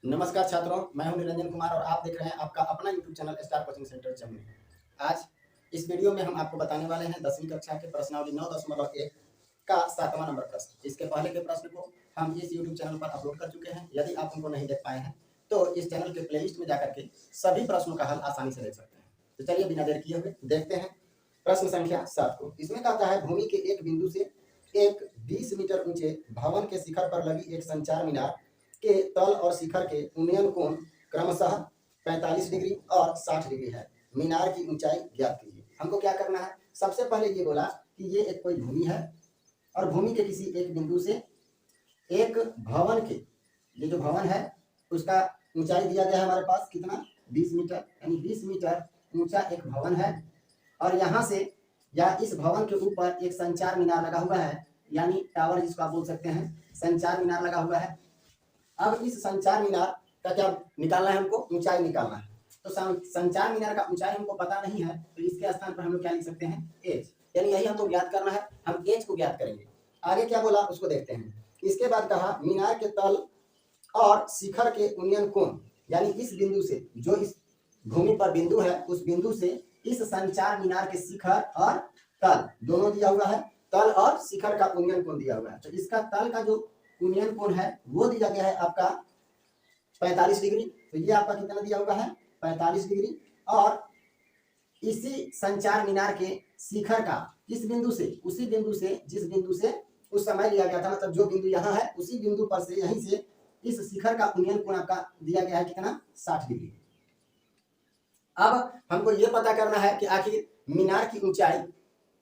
नमस्कार छात्रों, मैं हूं निरंजन कुमार और आप देख रहे हैं आपका अपना YouTube channel star coaching centre Jamui. आज इस वीडियो में हम आपको बताने वाले हैं 10वीं कक्षा के प्रश्नावली 9.1 का 7वां नंबर प्रश्न। इसके पहले के प्रश्न को हम इस यूट्यूब चैनल पर अपलोड कर चुके हैं। यदि आप उनको नहीं देख पाए हैं तो इस चैनल के प्लेलिस्ट में जाकर के सभी प्रश्नों का हल आसानी से देख सकते हैं। तो चलिए बिना देर किए हुए देखते हैं प्रश्न संख्या 7 को। इसमें कहता है भूमि के एक बिंदु से एक 20 मीटर ऊंचे भवन के शिखर पर लगी एक संचार मीनार के तल और शिखर के उन्नयन कोण क्रमशः 45 डिग्री और 60 डिग्री है। मीनार की ऊंचाई ज्ञात कीजिए। हमको क्या करना है, सबसे पहले ये बोला कि ये एक कोई भूमि है और भूमि के किसी एक बिंदु से एक भवन के, ये जो भवन है उसका ऊंचाई दिया गया है हमारे पास कितना, 20 मीटर, यानी 20 मीटर ऊंचा एक भवन है और यहाँ से या इस भवन के ऊपर एक संचार मीनार लगा हुआ है, यानी टावर जिसको आप बोल सकते हैं, संचार मीनार लगा हुआ है। अब इस संचार मीनार का क्या निकालना है, हमको ऊंचाई निकालना है। तो संचार मीनार का ऊंचाई हमको पता नहीं है तो इसके स्थान पर हम लोग क्या लिख सकते हैं, एच, यानी यही हमको ज्ञात करना है, हम एच को ज्ञात करेंगे। आगे क्या बोला उसको देखते हैं। इसके बाद कहा मीनार के तल और शिखर के उन्नयन कोण, यानी इस बिंदु से, जो इस भूमि पर बिंदु है उस बिंदु से इस संचार मीनार के शिखर और तल दोनों दिया हुआ है, तल और शिखर का उन्नयन कोण दिया हुआ है। तो इसका तल का जो उन्नयन कोण है वो दिया गया है आपका 45 डिग्री। तो ये आपका कितना दिया हुआ है, 45 डिग्री। और इसी संचार मीनार के शिखर का इस बिंदु से, उसी बिंदु से जिस बिंदु से उस समय लिया गया था, मतलब जो बिंदु यहाँ है उसी बिंदु पर से यहीं से इस शिखर का उन्नयन कोण आपका दिया गया है कितना, 60 डिग्री। अब हमको ये पता करना है कि आखिर मीनार की ऊंचाई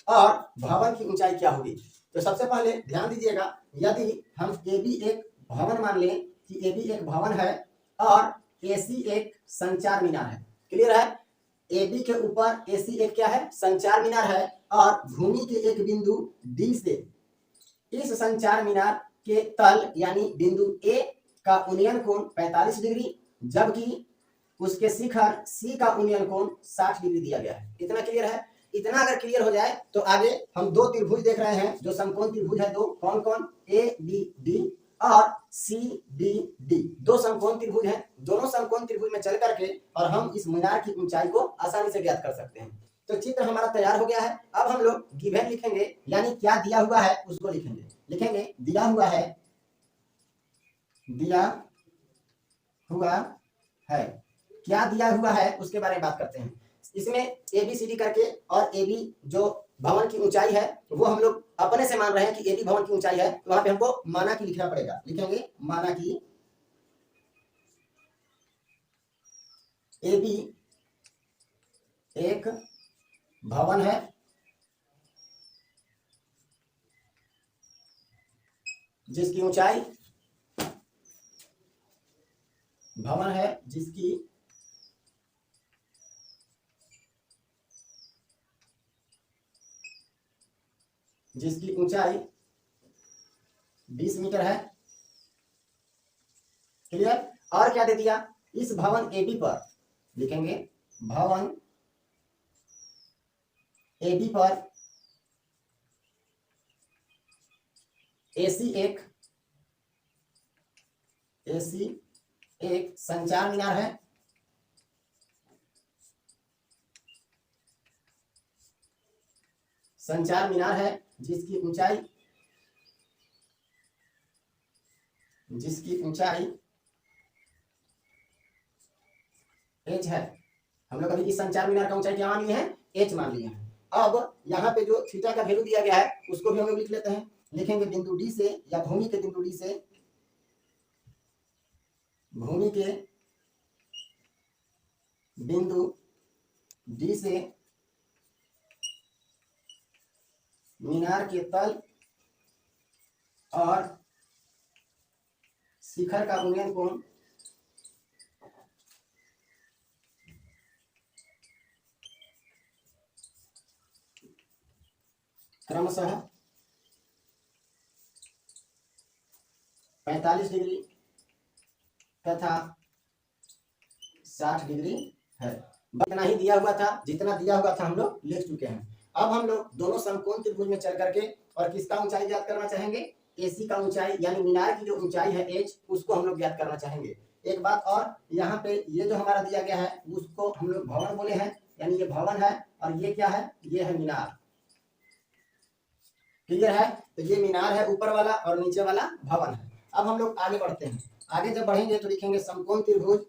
और भवन की ऊंचाई क्या होगी। तो सबसे पहले ध्यान दीजिएगा, यदि हम ए बी एक भवन मान लें कि ए बी एक भवन है और ए सी एक संचार मीनार है, क्लियर है, ए बी के ऊपर ए सी एक क्या है, संचार मीनार है और भूमि के एक बिंदु डी से इस संचार मीनार के तल यानी बिंदु ए का उन्नयन कोण 45 डिग्री, जबकि उसके शिखर सी का उन्नयन कोण 60 डिग्री दिया गया है। इतना क्लियर है। इतना अगर क्लियर हो जाए तो आगे हम दो त्रिभुज देख रहे हैं जो समकोण त्रिभुज है, दो, कौन कौन, ए बी डी और सी बी डी, दो समकोण त्रिभुज हैं। दोनों समकोण त्रिभुज में चल करके और हम इस मीनार की ऊंचाई को आसानी से ज्ञात कर सकते हैं। तो चित्र हमारा तैयार हो गया है। अब हम लोग गिवन लिखेंगे, यानी क्या दिया हुआ है उसको लिखेंगे। लिखेंगे दिया हुआ है, दिया हुआ है, क्या दिया हुआ है उसके बारे में बात करते हैं। इसमें ए बी सी डी करके और ए बी जो भवन की ऊंचाई है वो हम लोग अपने से मान रहे हैं कि ए बी भवन की ऊंचाई है, तो वहां पे हमको माना की लिखना पड़ेगा। लिखेंगे माना की ए बी एक भवन है जिसकी ऊंचाई, भवन है जिसकी ऊंचाई 20 मीटर है, क्लियर। और क्या दे दिया, इस भवन ए बी पर, लिखेंगे भवन ए बी पर एसी एक संचार मीनार है, संचार मीनार है जिसकी ऊंचाई एच है। हम लोग अभी इस संचार मीनार का ऊंचाई क्या मान लिए हैं, एच मान लिए हैं। अब यहाँ पे जो थीटा का वैल्यू दिया गया है उसको भी हम लोग लिख लेते हैं। लिखेंगे बिंदु डी से या भूमि के बिंदु डी से, भूमि के बिंदु डी से मीनार के तल और शिखर का उन्नयन कोण क्रमशः 45 डिग्री तथा 60 डिग्री है। इतना ही दिया हुआ था, जितना दिया हुआ था हम लोग लिख चुके हैं। अब हम लोग दोनों समकोण त्रिभुज में चल करके और किसका ऊंचाई ज्ञात करना चाहेंगे, एसी का ऊंचाई, यानी मीनार की जो ऊंचाई है एच, उसको हम लोग ज्ञात करना चाहेंगे। एक बात और, यहाँ पे ये जो हमारा दिया गया है उसको हम लोग भवन बोले हैं, यानी ये भवन है और ये क्या है, ये है मीनार। क्लियर है? तो ये मीनार है ऊपर वाला और नीचे वाला भवन है। अब हम लोग आगे बढ़ते हैं। आगे जब बढ़ेंगे तो लिखेंगे समकोण त्रिभुज,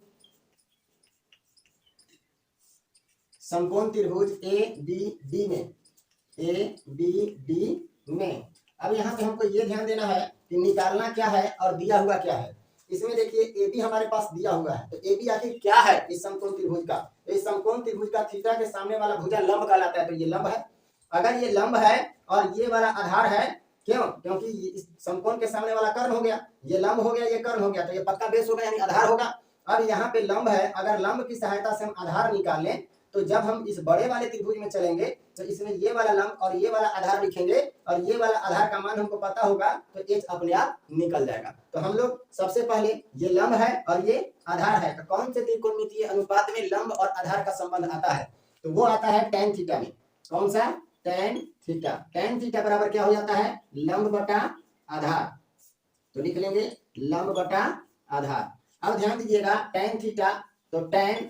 समकोण त्रिभुज ए बी डी में, ए बी डी में। अब यहाँ पे हमको ये ध्यान देना है कि निकालना क्या है और दिया हुआ क्या है। इसमें देखिए ए बी हमारे पास दिया हुआ है, तो ए बी आखिर क्या है इस समकोण त्रिभुज का। तो इस समकोण त्रिभुज का थीटा के सामने वाला भुजा लंब कहलाता है, तो ये लंब है। अगर ये लंब है और ये वाला आधार है, क्यों? क्योंकि इस समकोण के सामने वाला कर्ण हो गया, ये लंब हो गया, ये कर्ण हो गया, तो ये पक्का बेस होगा यानी आधार होगा। अब यहाँ पे लंब है, अगर लंब की सहायता से हम आधार निकालें तो जब हम इस बड़े वाले त्रिभुज में चलेंगे तो इसमें ये वाला लंब और ये वाला आधार लिखेंगे और ये वाला आधार का मान हमको पता होगा तो एच अपने आप निकल जाएगा। तो हम लोग सबसे पहले ये लंब है और ये आधार है, तो कौन से त्रिकोणमितीय अनुपात में लंब और आधार का संबंध आता है, तो वो आता है tan थीटा में। कौन सा? tan theta. tan थीटा बराबर क्या हो जाता है, लंब बटा आधार, तो लिख लेंगे लंब बटा आधार। अब ध्यान दीजिएगा tan थीटा, तो tan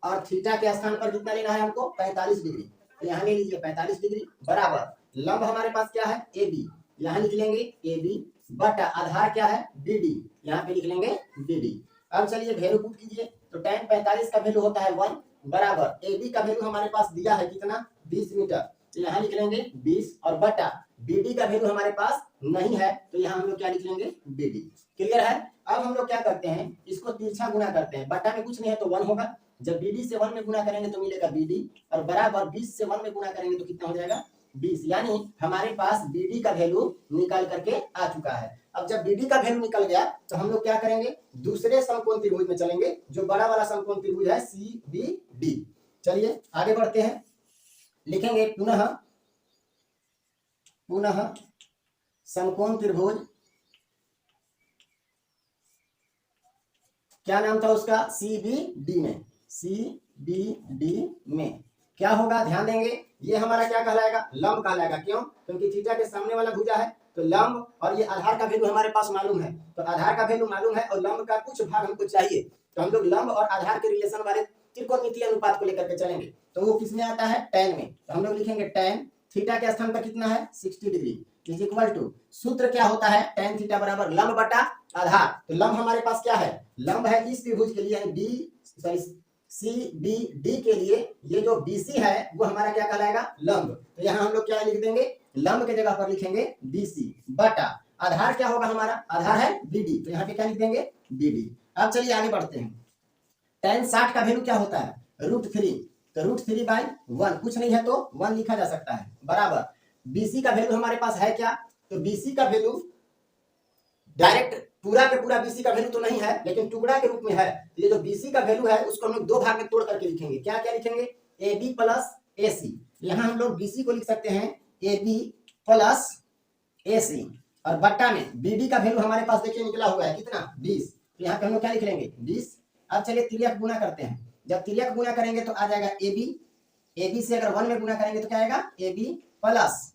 और थीटा के स्थान पर कितना लेना है हमको, 45 डिग्री, तो यहाँ ले लीजिए 45 डिग्री बराबर लंब हमारे पास क्या है, ए बी, यहाँ लिख लेंगे ए बी बटा आधार क्या है, बी डी, यहाँ पे लिख लेंगे बी डी। अब चलिए वैल्यू पुट कीजिए, तो tan 45 का वैल्यू होता है 1 बराबर ए बी का वैल्यू हमारे पास दिया है कितना, 20 मीटर, तो यहाँ लिख लेंगे 20 और बटा बी डी का वैल्यू हमारे पास नहीं है, तो यहाँ हम लोग क्या लिख लेंगे, बी डी। क्लियर है? अब हम लोग क्या करते हैं, इसको तिरछा गुना करते हैं, बटा में कुछ नहीं है तो 1 होगा, जब BD से 1 में गुना करेंगे तो मिलेगा BD और बराबर 20 से 1 में गुना करेंगे तो कितना हो जाएगा, 20, यानी हमारे पास BD का वैल्यू निकल करके आ चुका है। अब जब BD का वैल्यू निकल गया तो हम लोग क्या करेंगे, दूसरे समकोण त्रिभुज में चलेंगे, जो बड़ा वाला समकोण त्रिभुज है CBD। चलिए आगे बढ़ते हैं, लिखेंगे पुनः समकोण त्रिभुज, क्या नाम था उसका, CBD में, CBD में क्या होगा, ध्यान देंगे, ये हमारा क्या कहलाएगा, लंब कहलाएगा। क्यों? क्योंकि थीटा के सामने वाला भुजा है, तो लंब और ये आधार का वैल्यू हमारे पास मालूम है, तो आधार का वैल्यू मालूम है और लंब का कुछ भाग हमको चाहिए, तो हम लोग लंब और आधार के रिलेशन वाले त्रिकोणमितीय अनुपात को लेकर के चलेंगे, तो वो किसमें आता है, tan में, तो हम लोग लिखेंगे tan थीटा के स्थान पर कितना है, 60 डिग्री इज इक्वल टू, सूत्र क्या होता है, tan थीटा बराबर लंब बटा आधार, तो लंब हमारे पास क्या है, लंब है इस त्रिभुज के लिए यानी CBD के लिए, ये जो BC है वो हमारा क्या कहलाएगा, लंब, तो यहाँ हम लोग क्या लिख देंगे, लंब के जगह पर लिखेंगे BC बटा आधार क्या होगा हमारा, आधार है BD, तो यहाँ पे क्या लिख देंगे, BD। अब चलिए आगे बढ़ते हैं, tan 60 का वैल्यू क्या होता है, √3, तो √3/1, कुछ नहीं है तो 1 लिखा जा सकता है बराबर BC का वैल्यू हमारे पास है क्या, तो BC का वैल्यू डायरेक्ट पूरा के पूरा BC का वैल्यू तो नहीं है लेकिन टुकड़ा के रूप में है, ये जो BC का वैल्यू है उसको हम लोग दो भाग में तोड़ करके लिखेंगे, क्या क्या लिखेंगे, AB प्लस AC, यहाँ हम लोग BC को लिख सकते हैं AB प्लस AC और बट्टा में BD का वैल्यू हमारे पास देखिए निकला हुआ है कितना, 20, तो यहाँ पे हम लोग क्या लिख लेंगे, 20। अब चलिए तिर्यक गुना करते हैं, जब तिर्यक गुना करेंगे तो आ जाएगा AB से अगर 1 में गुना करेंगे तो क्या आएगा, AB प्लस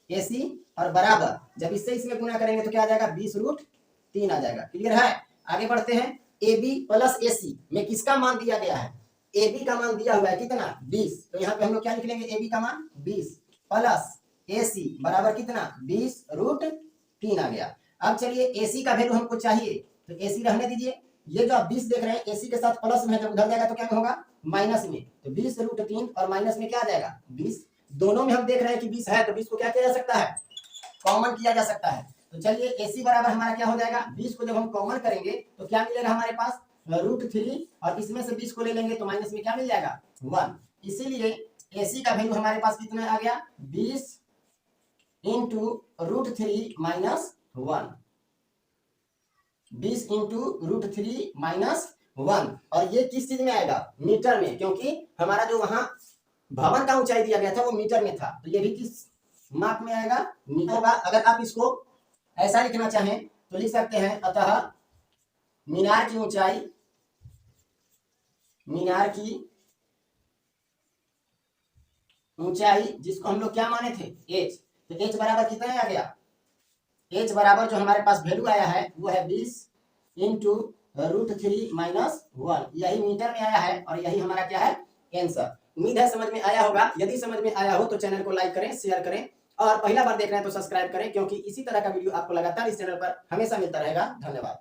AC और बराबर जब इससे इसमें गुना करेंगे तो क्या आ जाएगा, 20√3 आ जाएगा। क्लियर है? आगे बढ़ते हैं, AB प्लस AC में किसका मान दिया गया है, AB का मान दिया हुआ है कितना, 20, तो यहाँ पे हम लोग क्या लिख लेंगे, AB का मान 20 प्लस AC बराबर कितना, 20√3 आ गया। अब चलिए AC का वैल्यू हमको चाहिए, तो AC रहने दीजिए, ये जो आप 20 देख रहे हैं AC के साथ प्लस में है, जब उधर जाएगा तो क्या होगा, माइनस में, तो 20√3 और माइनस में क्या आ जाएगा, 20, दोनों में हम देख रहे हैं कि 20 है, तो 20 को क्या किया जा सकता है, कॉमन किया जा सकता है, तो चलिए AC बराबर हमारा क्या हो जाएगा, 20 को जब हम कॉमन करेंगे तो क्या मिलेगा हमारे पास, √3 और इसमें से 20 को ले लेंगे तो माइनस में क्या मिल जाएगा, 1, इसीलिए AC का वैल्यू हमारे पास कितना आ गया, 20 इंटू √3 माइनस 1, 20 इंटू √3 माइनस 1, और ये किस चीज में आएगा, मीटर में, क्योंकि हमारा जो वहां भवन का ऊंचाई दिया गया था वो मीटर में था, तो ये भी किस माप में आएगा, मीटर होगा। अगर आप इसको ऐसा लिखना चाहें तो लिख सकते हैं, अतः मीनार की ऊंचाई, मीनार की ऊंचाई जिसको हम लोग क्या माने थे, h, तो h बराबर कितना आ गया, h बराबर जो हमारे पास वैल्यू आया है वो है 20 इंटू √3 - 1 यही मीटर में आया है और यही हमारा क्या है आंसर। उम्मीद है समझ में आया होगा। यदि समझ में आया हो तो चैनल को लाइक करें, शेयर करें और पहला बार देख रहे हैं तो सब्सक्राइब करें, क्योंकि इसी तरह का वीडियो आपको लगातार इस चैनल पर हमेशा मिलता रहेगा। धन्यवाद।